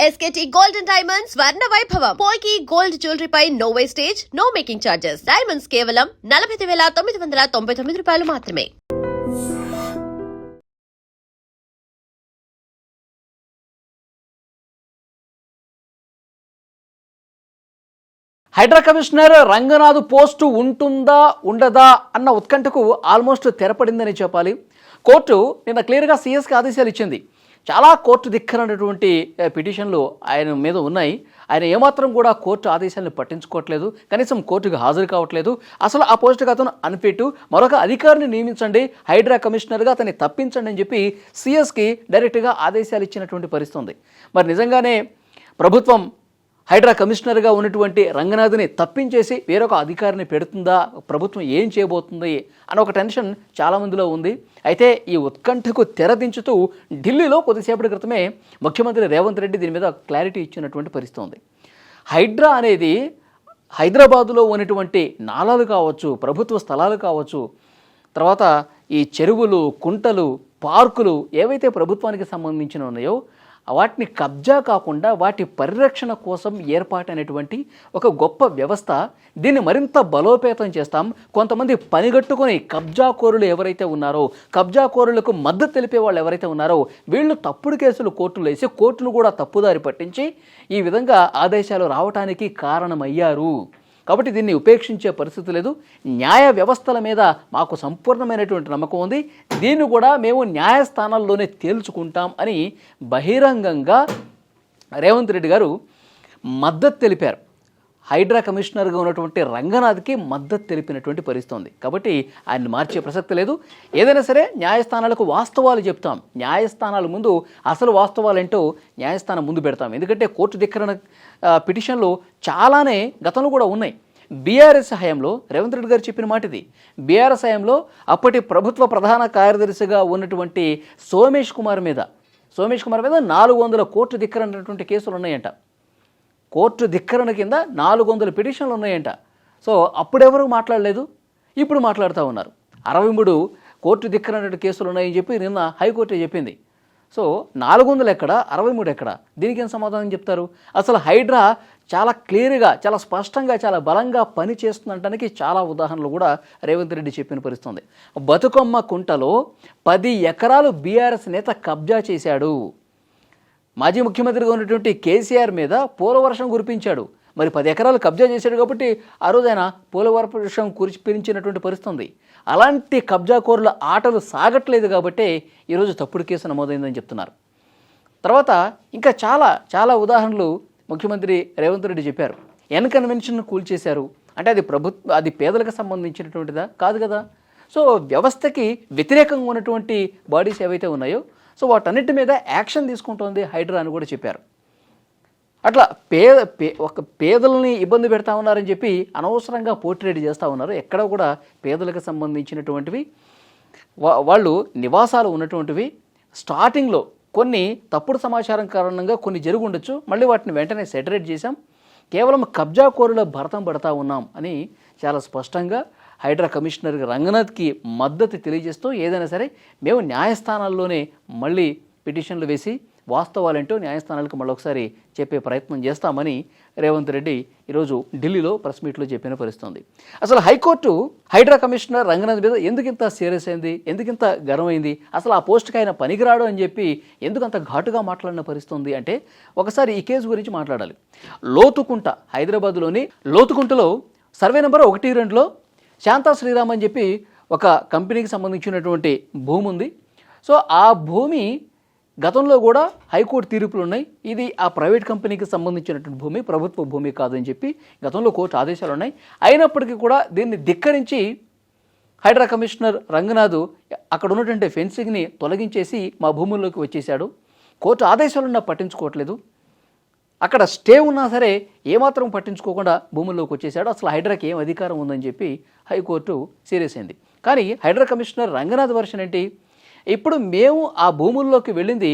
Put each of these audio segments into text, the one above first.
SKT Gold and Diamonds Swarna Vaibhavam. Polki Gold Jewelry pi no wastage, no making charges. Diamonds కేవలం 49,999 రూపాయలు మాత్రమే. Hydraa commissioner Ranganath post ఉంటుందా ఉండదా అన్న ఉత్కంఠకు ఆల్మోస్ట్ తెరపడిందని చెప్పాలి. కోర్టు నిన్న క్లియర్గా సీఎస్కి ఆదేశాలు ఇచ్చింది. చాలా కోర్టు ధిక్కరమైనటువంటి పిటిషన్లు ఆయన మీద ఉన్నాయి. ఆయన ఏమాత్రం కూడా కోర్టు ఆదేశాలను పట్టించుకోవట్లేదు, కనీసం కోర్టుకు హాజరు కావట్లేదు. అసలు ఆ పోస్టుకు అతను అనిపెట్టు మరొక అధికారిని నియమించండి, హైడ్రా కమిషనర్గా అతన్ని తప్పించండి అని చెప్పి సీఎస్కి డైరెక్ట్గా ఆదేశాలు ఇచ్చినటువంటి పరిస్థితి ఉంది. మరి నిజంగానే ప్రభుత్వం హైడ్రా కమిషనర్గా ఉన్నటువంటి రంగనాథ్ని తప్పించేసి వేరొక అధికారిని పెడుతుందా, ప్రభుత్వం ఏం చేయబోతుంది అని ఒక టెన్షన్ చాలామందిలో ఉంది. అయితే ఈ ఉత్కంఠకు తెరదించుతూ ఢిల్లీలో కొద్దిసేపటి క్రితమే ముఖ్యమంత్రి రేవంత్ రెడ్డి దీని మీద క్లారిటీ ఇచ్చినటువంటి పరిస్థితి ఉంది. హైడ్రా అనేది హైదరాబాదులో ఉన్నటువంటి నాలాలు కావచ్చు, ప్రభుత్వ స్థలాలు కావచ్చు, తర్వాత ఈ చెరువులు, కుంటలు, పార్కులు ఏవైతే ప్రభుత్వానికి సంబంధించిన ఉన్నాయో వాటిని కబ్జా కాకుండా వాటి పరిరక్షణ కోసం ఏర్పాటైనటువంటి ఒక గొప్ప వ్యవస్థ. దీన్ని మరింత బలోపేతం చేస్తాం. కొంతమంది పనిగట్టుకొని కబ్జాకోరులు ఎవరైతే ఉన్నారో, కబ్జాకోరులకు మద్దతు తెలిపే వాళ్ళు ఎవరైతే ఉన్నారో వీళ్ళు తప్పుడు కేసులు కోర్టులు వేసి కోర్టును కూడా తప్పుదారి పట్టించి ఈ విధంగా ఆదేశాలు రావడానికి కారణమయ్యారు. కాబట్టి దీన్ని ఉపేక్షించే పరిస్థితి లేదు. న్యాయ వ్యవస్థల మీద మాకు సంపూర్ణమైనటువంటి నమ్మకం ఉంది. దీన్ని కూడా మేము న్యాయస్థానాల్లోనే తేల్చుకుంటాం అని బహిరంగంగా రేవంత్ రెడ్డి గారు మద్దతు తెలిపారు. హైడ్రా కమిషనర్గా ఉన్నటువంటి రంగనాథ్కి మద్దతు తెలిపినటువంటి పరిస్థితి ఉంది. కాబట్టి ఆయన్ని మార్చే ప్రసక్తి లేదు. ఏదైనా సరే న్యాయస్థానాలకు వాస్తవాలు చెప్తాం. న్యాయస్థానాల ముందు అసలు వాస్తవాలు ఏంటో న్యాయస్థానం ముందు పెడతాం. ఎందుకంటే కోర్టు ధిక్కరణ పిటిషన్లు చాలానే గతంలో కూడా ఉన్నాయి. బీఆర్ఎస్ హయాంలో రేవంత్ రెడ్డి గారు చెప్పిన మాట ఇది. బీఆర్ఎస్ హయాంలో అప్పటి ప్రభుత్వ ప్రధాన కార్యదర్శిగా ఉన్నటువంటి సోమేష్ కుమార్ మీద 400 కోర్టు ధిక్కరమైనటువంటి కేసులు ఉన్నాయంట. కోర్టు ధిక్కరణ కింద 400 పిటిషన్లు ఉన్నాయంట. సో అప్పుడెవరు మాట్లాడలేదు, ఇప్పుడు మాట్లాడుతూ ఉన్నారు. 63 కోర్టు ధిక్కరణ కేసులు ఉన్నాయని చెప్పి నిన్న హైకోర్టు చెప్పింది. సో 400 ఎక్కడ, 63 ఎక్కడ? దీనికి ఏం సమాధానం చెప్తారు? అసలు హైడ్రా చాలా క్లియర్గా, చాలా స్పష్టంగా, చాలా బలంగా పని చేస్తుందనడానికి చాలా ఉదాహరణలు కూడా రేవంత్ రెడ్డి చెప్పిన పరిస్థితుంది. బతుకమ్మ కుంటలో 10 ఎకరాలు బీఆర్ఎస్ నేత కబ్జా చేశాడు. మాజీ ముఖ్యమంత్రిగా ఉన్నటువంటి కేసీఆర్ మీద పోలవర్షం కురిపించాడు. మరి 10 ఎకరాలు కబ్జా చేశాడు కాబట్టి ఆ రోజు ఆయన పోలవర్షం కురిపించినటువంటి పరిస్థితి ఉంది. అలాంటి కబ్జాకోరుల ఆటలు సాగట్లేదు కాబట్టి ఈరోజు తప్పుడు కేసు నమోదైందని చెప్తున్నారు. తర్వాత ఇంకా చాలా చాలా ఉదాహరణలు ముఖ్యమంత్రి రేవంత్ రెడ్డి చెప్పారు. ఎన్ కన్వెన్షన్ కూల్చేశారు అంటే అది పేదలకు సంబంధించినటువంటిదా? కాదు కదా. సో వ్యవస్థకి వ్యతిరేకంగా ఉన్నటువంటి బాడీస్ ఏవైతే ఉన్నాయో సో వాటన్నిటి మీద యాక్షన్ తీసుకుంటోంది హైడ్రా అని కూడా చెప్పారు. అట్లా పేదలని ఇబ్బంది పెడతా ఉన్నారని చెప్పి అనవసరంగా పోర్ట్రేట్ చేస్తూ ఉన్నారు. ఎక్కడ కూడా పేదలకు సంబంధించినటువంటివి వాళ్ళు నివాసాలు ఉన్నటువంటివి స్టార్టింగ్లో కొన్ని తప్పుడు సమాచారం కారణంగా కొన్ని జరిగి ఉండొచ్చు, మళ్ళీ వాటిని వెంటనే సెటరేట్ చేశాం, కేవలం కబ్జాకోరుల భరతం పడతా ఉన్నాం అని చాలా స్పష్టంగా హైడ్రా కమిషనర్ రంగనాథ్కి మద్దతు తెలియజేస్తూ ఏదైనా సరే మేము న్యాయస్థానాల్లోనే మళ్ళీ పిటిషన్లు వేసి వాస్తవాలేంటో న్యాయస్థానాలకు మళ్ళొకసారి చెప్పే ప్రయత్నం చేస్తామని రేవంత్ రెడ్డి ఈరోజు ఢిల్లీలో ప్రెస్ మీట్లో చెప్పిన పరిస్థితుంది. అసలు హైకోర్టు హైడ్రా కమిషనర్ రంగనాథ్ మీద ఎందుకింత సీరియస్ అయింది, ఎందుకింత గర్వమైంది, అసలు ఆ పోస్ట్కి ఆయన పనికిరాడు అని చెప్పి ఎందుకంత ఘాటుగా మాట్లాడిన పరిస్థితుంది అంటే ఒకసారి ఈ కేసు గురించి మాట్లాడాలి. లోతుకుంట, హైదరాబాద్లోని లోతుకుంటలో సర్వే నెంబర్ 1-2లో శాంతా శ్రీరామ్ అని చెప్పి ఒక కంపెనీకి సంబంధించినటువంటి భూమి ఉంది. సో ఆ భూమి గతంలో కూడా హైకోర్టు తీర్పులు ఉన్నాయి. ఇది ఆ ప్రైవేట్ కంపెనీకి సంబంధించినటువంటి భూమి, ప్రభుత్వ భూమి కాదని చెప్పి గతంలో కోర్టు ఆదేశాలు ఉన్నాయి. అయినప్పటికీ కూడా దీన్ని ధిక్కరించి హైడ్రా కమిషనర్ రంగనాథ్ అక్కడ ఉన్నటువంటి ఫెన్సింగ్ని తొలగించేసి మా భూముల్లోకి వచ్చేశాడు. కోర్టు ఆదేశాలున్నా పట్టించుకోవట్లేదు. అక్కడ స్టే ఉన్నా సరే ఏమాత్రం పట్టించుకోకుండా భూముల్లోకి వచ్చేసాడు. అసలు హైడ్రాకి ఏం అధికారం ఉందని చెప్పి హైకోర్టు సీరియస్ అయింది. కానీ హైడ్రా కమిషనర్ రంగనాథ్ వర్షన్ ఏంటి? ఇప్పుడు మేము ఆ భూముల్లోకి వెళ్ళింది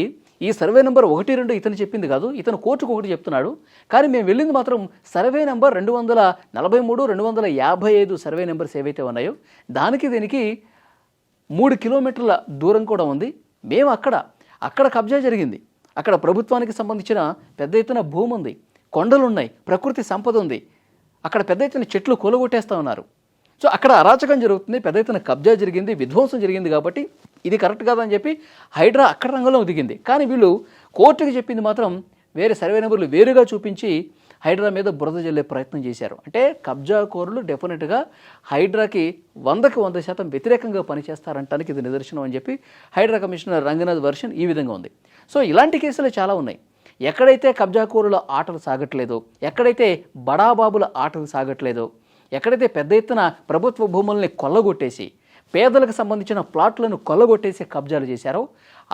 ఈ సర్వే నెంబర్ 1-2 ఇతను చెప్పింది కాదు, ఇతను కోర్టుకు ఒకటి చెప్తున్నాడు. కానీ మేము వెళ్ళింది మాత్రం సర్వే నెంబర్ 243, 255 సర్వే నెంబర్స్ ఏవైతే ఉన్నాయో దీనికి 3 కిలోమీటర్ల దూరం కూడా ఉంది. మేము అక్కడ కబ్జా జరిగింది. అక్కడ ప్రభుత్వానికి సంబంధించిన పెద్ద ఎత్తున భూమి ఉంది, కొండలు ఉన్నాయి, ప్రకృతి సంపద ఉంది. అక్కడ పెద్ద ఎత్తున చెట్లు కూలగొట్టేస్తూ ఉన్నారు. సో అక్కడ అరాచకం జరుగుతుంది, పెద్ద ఎత్తున కబ్జా జరిగింది, విధ్వంసం జరిగింది. కాబట్టి ఇది కరెక్ట్ కాదని చెప్పి హైడ్రా అక్కడ రంగంలో దిగింది. కానీ వీళ్ళు కోర్టుకి చెప్పింది మాత్రం వేరే సర్వే నెంబర్లు వేరుగా చూపించి హైడ్రా మీద బురద జల్లే ప్రయత్నం చేశారు. అంటే కబ్జాకోరులు డెఫినెట్గా హైడ్రాకి 100% వ్యతిరేకంగా పనిచేస్తారంటానికి ఇది నిదర్శనం అని చెప్పి హైడ్రా కమిషనర్ రంగనాథ్ వర్షన్ ఈ విధంగా ఉంది. సో ఇలాంటి కేసులు చాలా ఉన్నాయి. ఎక్కడైతే కబ్జాకోరుల ఆటలు సాగట్లేదో, ఎక్కడైతే బడాబాబుల ఆటలు సాగట్లేదో, ఎక్కడైతే పెద్ద ఎత్తున ప్రభుత్వ భూముల్ని కొల్లగొట్టేసి పేదలకు సంబంధించిన ప్లాట్లను కొల్లగొట్టేసి కబ్జాలు చేశారో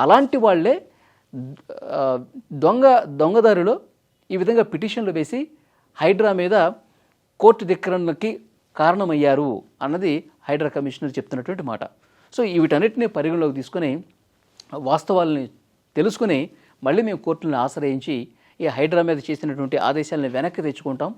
అలాంటి వాళ్లే దొంగదారులు ఈ విధంగా పిటిషన్లు వేసి హైడ్రా మీద కోర్టు ధిక్కరణకి కారణమయ్యారు అన్నది హైడ్రా కమిషనర్ చెప్తున్నటువంటి మాట. సో వీటన్నిటిని పరిగణలోకి తీసుకొని వాస్తవాలని తెలుసుకుని మళ్ళీ మేము కోర్టులను ఆశ్రయించి ఈ హైడ్రా మీద చేసినటువంటి ఆదేశాలను వెనక్కి తెచ్చుకుంటాం.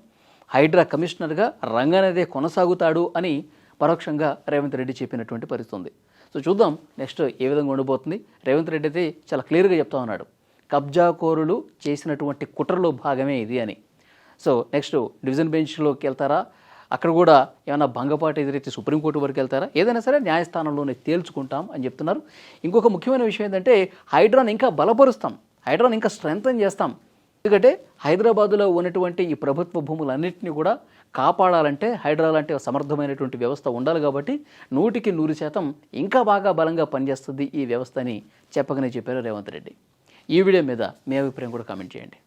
హైడ్రా కమిషనర్గా రంగనాథే కొనసాగుతాడు అని పరోక్షంగా రేవంత్ రెడ్డి చెప్పినటువంటి పరిస్థితి ఉంది. సో చూద్దాం నెక్స్ట్ ఏ విధంగా ఉండబోతుంది. రేవంత్ రెడ్డి అయితే చాలా క్లియర్గా చెప్తా ఉన్నాడు, కబ్జాకోరులు చేసినటువంటి కుట్రలో భాగమే ఇది అని. సో నెక్స్ట్ డివిజన్ బెంచ్లోకి వెళ్తారా, అక్కడ కూడా ఏమైనా భంగపాటు ఎదురైతే సుప్రీంకోర్టు వరకు వెళ్తారా, ఏదైనా సరే న్యాయస్థానంలోనే తేల్చుకుంటాం అని చెప్తున్నారు. ఇంకొక ముఖ్యమైన విషయం ఏంటంటే హైడ్రాని ఇంకా బలపరుస్తాం, హైడ్రాని ఇంకా స్ట్రెంగ్తన్ చేస్తాం. ఎందుకంటే హైదరాబాదులో ఉన్నటువంటి ఈ ప్రభుత్వ భూములన్నింటినీ కూడా కాపాడాలంటే హైడ్రా లాంటి సమర్థమైనటువంటి వ్యవస్థ ఉండాలి. కాబట్టి 100% ఇంకా బాగా బలంగా పనిచేస్తుంది ఈ వ్యవస్థ అని చెప్పగానే చెప్పారు రేవంత్ రెడ్డి. ఈ వీడియో మీద మీ అభిప్రాయం కూడా కామెంట్ చేయండి.